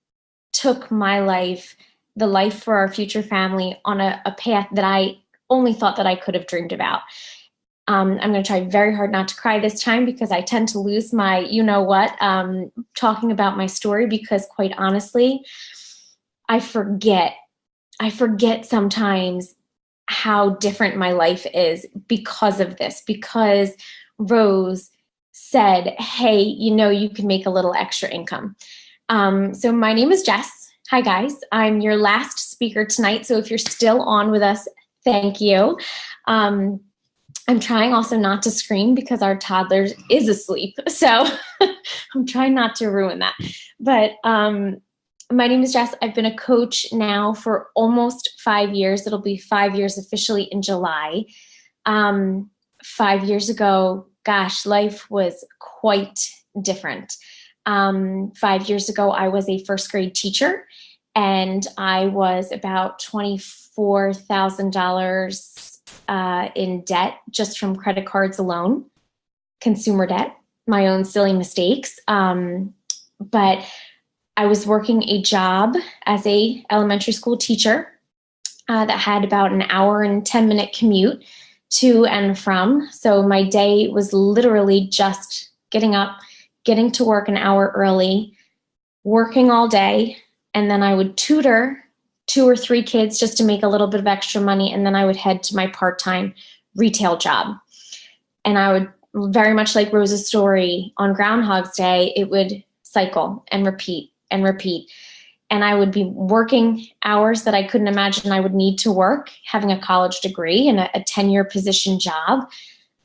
took my life, the life for our future family, on a path that I only thought that I could have dreamed about. I'm going to try very hard not to cry this time, because I tend to lose my, talking about my story, because quite honestly, I forget sometimes how different my life is because of this, because Rose said, hey, you can make a little extra income. So my name is Jess. Hi, guys. I'm your last speaker tonight. So if you're still on with us, thank you. I'm trying also not to scream because our toddler is asleep. So I'm trying not to ruin that. But my name is Jess. I've been a coach now for almost 5 years. It'll be 5 years officially in July. 5 years ago, gosh, life was quite different. 5 years ago, I was a first grade teacher, and I was about $24,000 in debt just from credit cards alone, consumer debt, my own silly mistakes. But I was working a job as a elementary school teacher that had about an hour and 10-minute commute to and from. So my day was literally just getting up, getting to work an hour early, working all day, and then I would tutor 2 or 3 kids just to make a little bit of extra money, and then I would head to my part-time retail job. And I would, very much like Rose's story, on Groundhog's Day, it would cycle and repeat and repeat. And I would be working hours that I couldn't imagine I would need to work, having a college degree and a 10-year position job.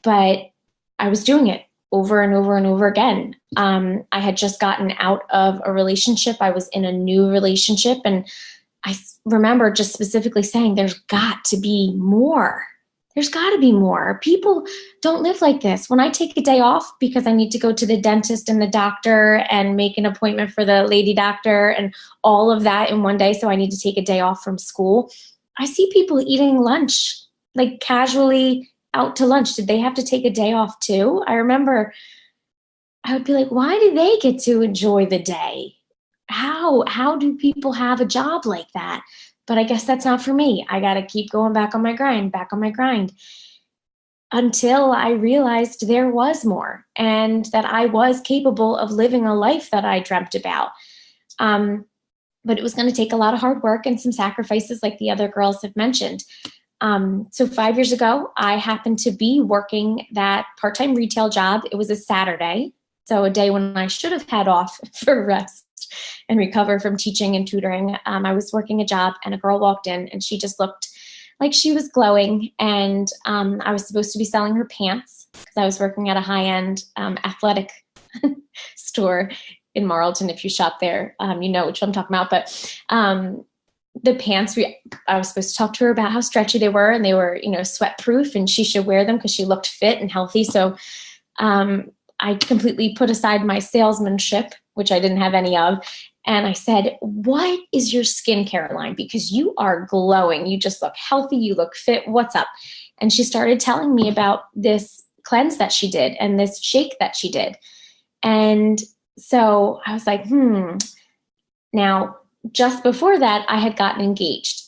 But I was doing it over and over and over again. I had just gotten out of a relationship. I was in a new relationship. And I remember just specifically saying, there's got to be more. There's got to be more. People don't live like this. When I take a day off because I need to go to the dentist and the doctor and make an appointment for the lady doctor and all of that in one day, so I need to take a day off from school, I see people eating lunch, like casually out to lunch. Did they have to take a day off too? I remember I would be like, why do they get to enjoy the day? How do people have a job like that? But I guess that's not for me. I got to keep going back on my grind, until I realized there was more and that I was capable of living a life that I dreamt about. But it was going to take a lot of hard work and some sacrifices, like the other girls have mentioned. So 5 years ago, I happened to be working that part-time retail job. It was a Saturday, so a day when I should have had off for rest and recover from teaching and tutoring. I was working a job, and a girl walked in, and she just looked like she was glowing. And I was supposed to be selling her pants because I was working at a high-end athletic store in Marlton. If you shop there, you know which I'm talking about. But the pants, I was supposed to talk to her about how stretchy they were, and they were, sweat-proof, and she should wear them because she looked fit and healthy. So I completely put aside my salesmanship, which I didn't have any of, And I said, what is your skincare line? Because you are glowing. You just look healthy. You look fit. What's up? And she started telling me about this cleanse that she did and this shake that she did. And so I was like, Now, just before that, I had gotten engaged.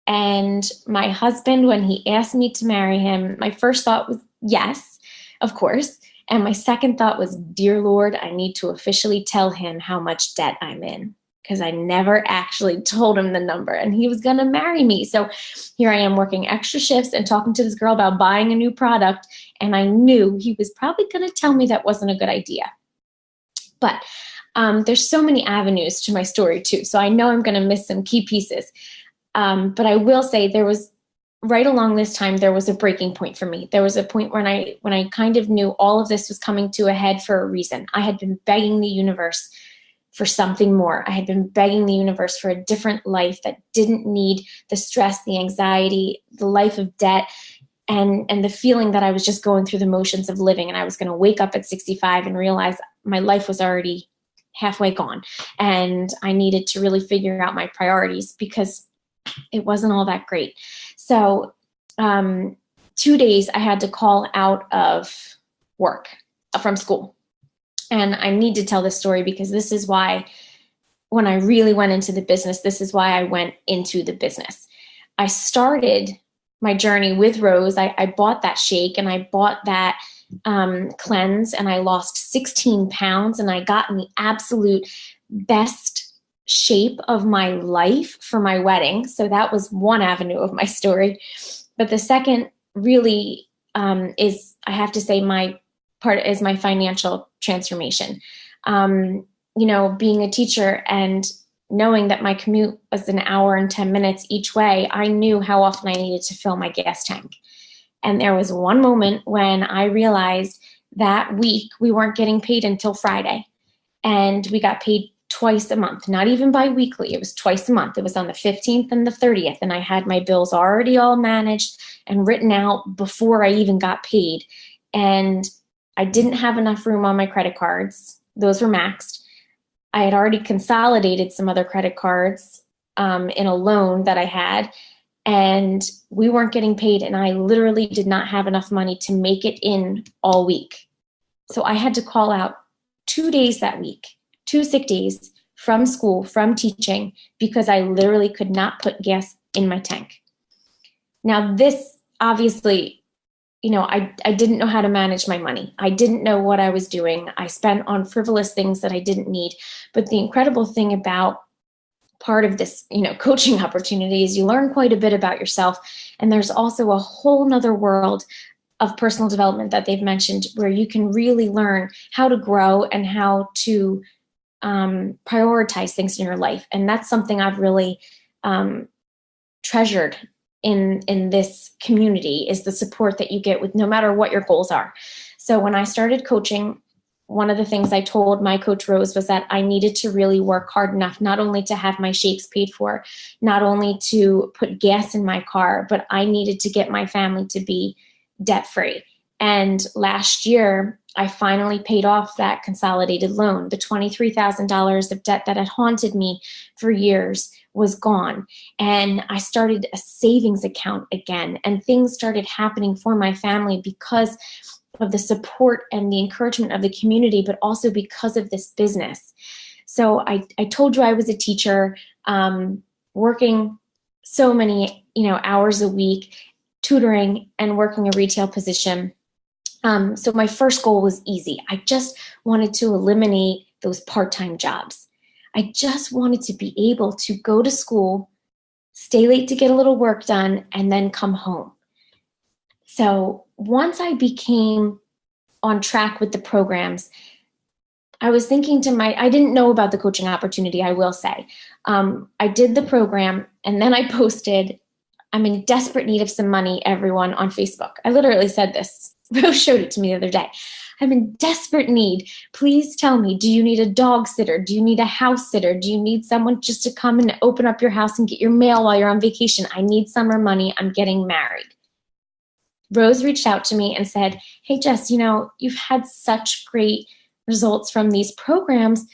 And my husband, when he asked me to marry him, my first thought was yes, of course. And my second thought was, dear Lord, I need to officially tell him how much debt I'm in, because I never actually told him the number, and he was going to marry me. So here I am working extra shifts and talking to this girl about buying a new product. And I knew he was probably going to tell me that wasn't a good idea. But there's so many avenues to my story too. So I know I'm going to miss some key pieces. But I will say there was, right along this time, there was a breaking point for me. There was a point when I kind of knew all of this was coming to a head for a reason. I had been begging the universe for something more. I had been begging the universe for a different life that didn't need the stress, the anxiety, the life of debt, and the feeling that I was just going through the motions of living, and I was going to wake up at 65 and realize my life was already halfway gone. And I needed to really figure out my priorities because it wasn't all that great. So 2 days I had to call out of work from school. And I need to tell this story because this is why, when I really went into the business, this is why I went into the business. I started my journey with Rose. I bought that shake and I bought that cleanse, and I lost 16 pounds, and I got in the absolute best shape of my life for my wedding. So that was one avenue of my story. But the second really is, I have to say, my part is my financial transformation. Being a teacher and knowing that my commute was an hour and 10 minutes each way, I knew how often I needed to fill my gas tank. And there was one moment when I realized that week we weren't getting paid until Friday. And we got paid twice a month, not even bi-weekly. It was twice a month. It was on the 15th and the 30th. And I had my bills already all managed and written out before I even got paid. And I didn't have enough room on my credit cards. Those were maxed. I had already consolidated some other credit cards in a loan that I had, and we weren't getting paid. And I literally did not have enough money to make it in all week. So I had to call out 2 days that week, 2 sick days from school, from teaching, because I literally could not put gas in my tank. Now, this obviously, I didn't know how to manage my money. I didn't know what I was doing. I spent on frivolous things that I didn't need. But the incredible thing about part of this, coaching opportunity is you learn quite a bit about yourself. And there's also a whole nother world of personal development that they've mentioned where you can really learn how to grow and how to prioritize things in your life. And that's something I've really treasured in this community, is the support that you get with no matter what your goals are. So when I started coaching, one of the things I told my coach Rose was that I needed to really work hard enough, not only to have my shakes paid for, not only to put gas in my car, but I needed to get my family to be debt-free. And last year, I finally paid off that consolidated loan. The $23,000 of debt that had haunted me for years was gone. And I started a savings account again, and things started happening for my family because of the support and the encouragement of the community, but also because of this business. So I told you I was a teacher, working so many hours a week, tutoring and working a retail position. So my first goal was easy. I just wanted to eliminate those part-time jobs. I just wanted to be able to go to school, stay late to get a little work done, and then come home. So once I became on track with the programs, I was thinking I didn't know about the coaching opportunity, I will say. I did the program, and then I posted, I'm in desperate need of some money, everyone, on Facebook. I literally said this. Rose showed it to me the other day. I'm in desperate need. Please tell me, do you need a dog sitter? Do you need a house sitter? Do you need someone just to come and open up your house and get your mail while you're on vacation? I need summer money. I'm getting married. Rose reached out to me and said, hey, Jess, you've had such great results from these programs.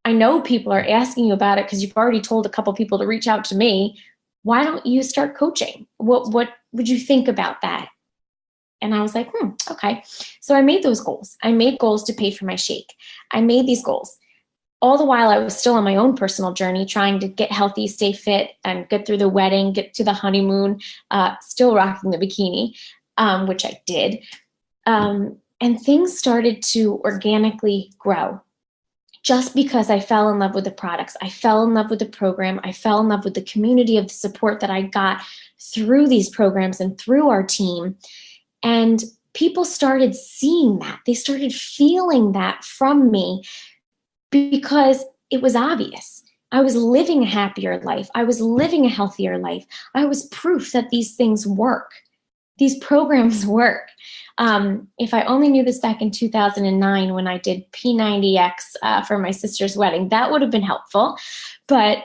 I know people are asking you about it because you've already told a couple people to reach out to me. Why don't you start coaching? What would you think about that? And I was like, okay. So I made those goals. I made goals to pay for my shake. I made these goals. All the while I was still on my own personal journey, trying to get healthy, stay fit, and get through the wedding, get to the honeymoon, still rocking the bikini, which I did. And things started to organically grow just because I fell in love with the products. I fell in love with the program. I fell in love with the community of the support that I got through these programs and through our team. And people started seeing that. They started feeling that from me because it was obvious. I was living a happier life. I was living a healthier life. I was proof that these things work. These programs work. If I only knew this back in 2009 when I did P90X for my sister's wedding, that would have been helpful, but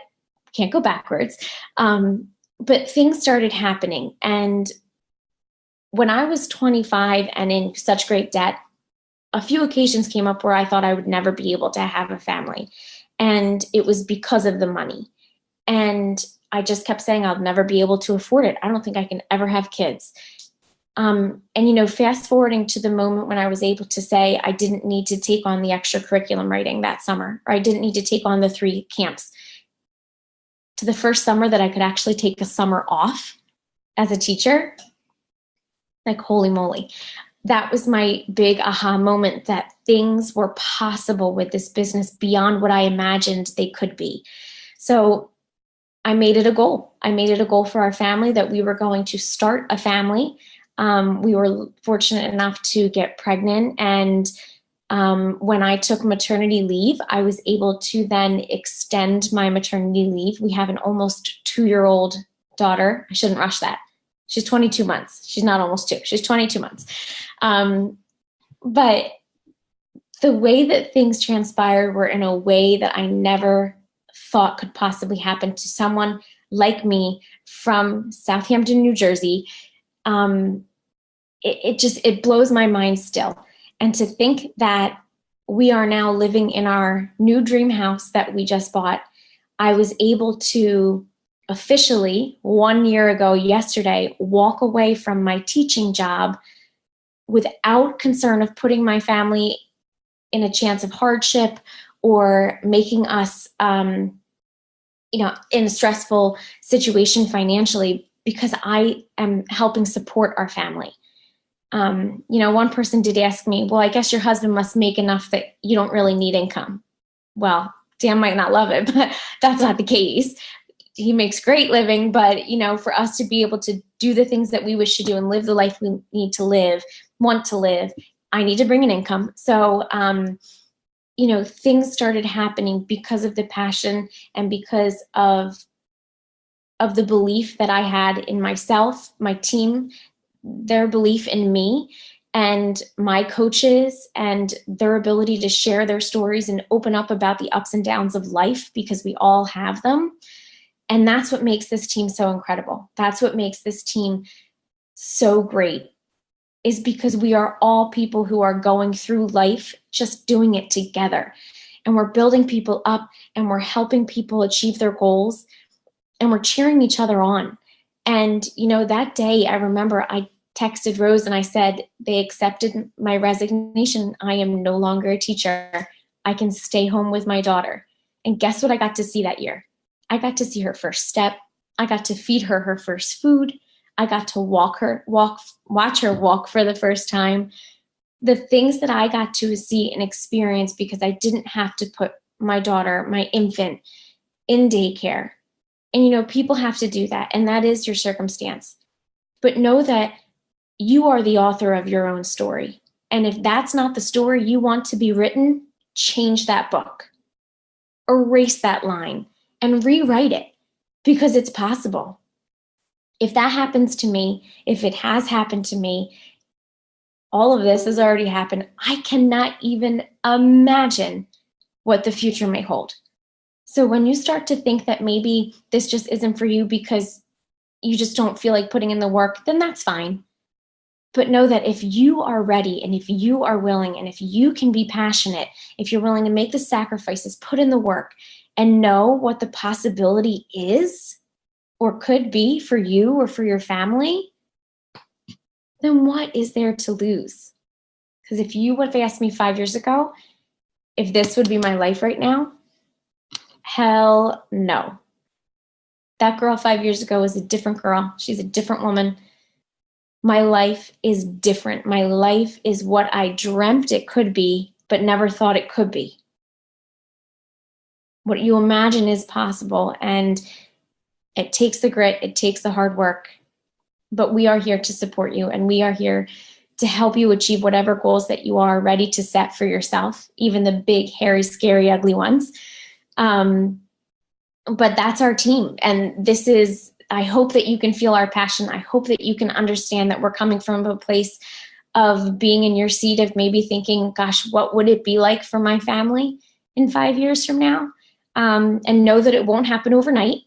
can't go backwards. But things started happening. And when I was 25 and in such great debt, a few occasions came up where I thought I would never be able to have a family. And it was because of the money. And I just kept saying I'll never be able to afford it. I don't think I can ever have kids. And fast forwarding to the moment when I was able to say I didn't need to take on the extra curriculum writing that summer, or I didn't need to take on the 3 camps, to the first summer that I could actually take a summer off as a teacher, like, holy moly. That was my big aha moment, that things were possible with this business beyond what I imagined they could be. So I made it a goal. I made it a goal for our family that we were going to start a family. We were fortunate enough to get pregnant. And when I took maternity leave, I was able to then extend my maternity leave. We have an almost 2-year-old daughter. I shouldn't rush that. She's 22 months. She's not almost 2. She's 22 months. But the way that things transpired were in a way that I never thought could possibly happen to someone like me from Southampton, New Jersey. It blows my mind still. And to think that we are now living in our new dream house that we just bought, I was able to officially 1 year ago yesterday walk away from my teaching job without concern of putting my family in a chance of hardship or making us in a stressful situation financially, because I am helping support our family. One person did ask me, well, I guess your husband must make enough that you don't really need income. Well, Dan might not love it, but that's not the case. He makes great living, but for us to be able to do the things that we wish to do and live the life we need to live, want to live, I need to bring an income. So, things started happening because of the passion and because of the belief that I had in myself, my team, their belief in me, and my coaches and their ability to share their stories and open up about the ups and downs of life, because we all have them. And that's what makes this team so incredible. That's what makes this team so great, is because we are all people who are going through life just doing it together. And we're building people up, and we're helping people achieve their goals, and we're cheering each other on. And, that day I remember I texted Rose and I said, they accepted my resignation. I am no longer a teacher. I can stay home with my daughter. And guess what I got to see that year? I got to see her first step. I got to feed her her first food. I got to watch her walk for the first time. The things that I got to see and experience because I didn't have to put my daughter, my infant, in daycare. And people have to do that, and that is your circumstance. But know that you are the author of your own story. And if that's not the story you want to be written, change that book. Erase that line and rewrite it, because it's possible. If that happens to me, if it has happened to me, all of this has already happened. I cannot even imagine what the future may hold. So when you start to think that maybe this just isn't for you because you just don't feel like putting in the work, then that's fine. But know that if you are ready and if you are willing and if you can be passionate, if you're willing to make the sacrifices, put in the work, and know what the possibility is or could be for you or for your family, then what is there to lose? Because if you would have asked me 5 years ago if this would be my life right now, hell no. That girl 5 years ago is a different girl. She's a different woman. My life is different. My life is what I dreamt it could be, but never thought it could be. What you imagine is possible, and it takes the grit, it takes the hard work, but we are here to support you, and we are here to help you achieve whatever goals that you are ready to set for yourself, even the big, hairy, scary, ugly ones. But that's our team, and this is, I hope that you can feel our passion. I hope that you can understand that we're coming from a place of being in your seat of maybe thinking, gosh, what would it be like for my family in 5 years from now? And know that it won't happen overnight,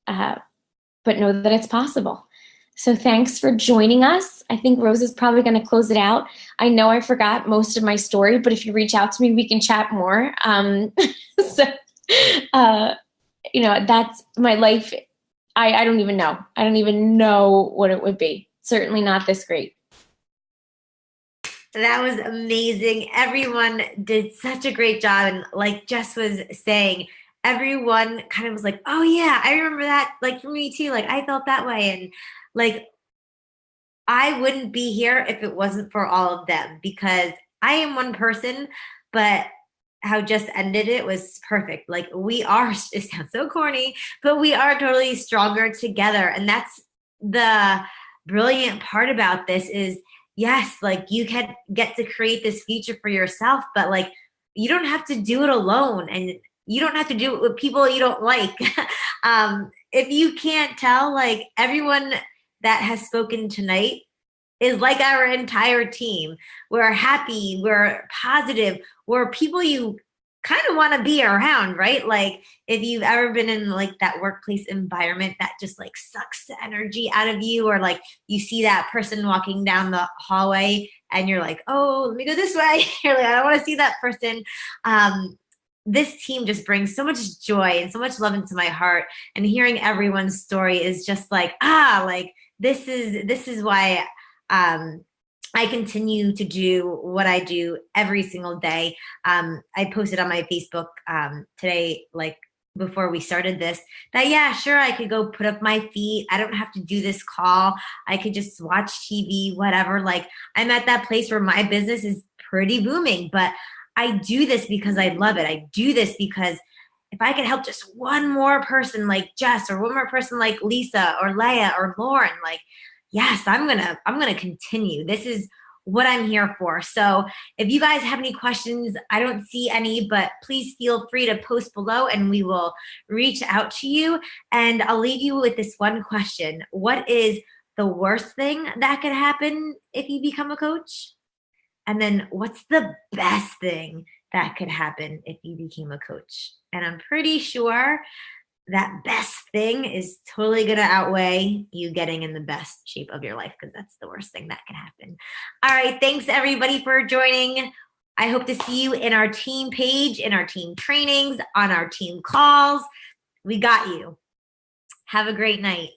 but know that it's possible. So thanks for joining us. I think Rose is probably going to close it out. I know I forgot most of my story, but if you reach out to me, we can chat more. That's my life. I don't even know. I don't even know what it would be. Certainly not this great. That was amazing. Everyone did such a great job. And like Jess was saying, everyone kind of was like, oh yeah, I remember that. Like for me too, like I felt that way. And like, I wouldn't be here if it wasn't for all of them, because I am one person, but how Jess ended it was perfect. Like we are, it sounds so corny, but we are totally stronger together. And that's the brilliant part about this is, yes, like you can get to create this future for yourself, but like you don't have to do it alone, and you don't have to do it with people you don't like. If you can't tell, like everyone that has spoken tonight is like our entire team. We're happy, we're positive, we're people you kind of want to be around, right? Like if you've ever been in like that workplace environment that just like sucks the energy out of you, or like you see that person walking down the hallway and you're like, oh, let me go this way. You're like, I don't want to see that person. This team just brings so much joy and so much love into my heart, and hearing everyone's story is just like, like this is why I continue to do what I do every single day. I posted on my Facebook today, like before we started this, that yeah, sure, I could go put up my feet. I don't have to do this call. I could just watch TV, whatever. Like I'm at that place where my business is pretty booming, but I do this because I love it. I do this because if I could help just one more person like Jess, or one more person like Lisa or Leah or Lauren, like, yes, I'm gonna continue. This is what I'm here for. So if you guys have any questions, I don't see any, but please feel free to post below and we will reach out to you. And I'll leave you with this one question. What is the worst thing that could happen if you become a coach? And then what's the best thing that could happen if you became a coach? And I'm pretty sure that best thing is totally going to outweigh you getting in the best shape of your life, because that's the worst thing that can happen. All right. Thanks everybody for joining. I hope to see you in our team page, in our team trainings, on our team calls. We got you. Have a great night.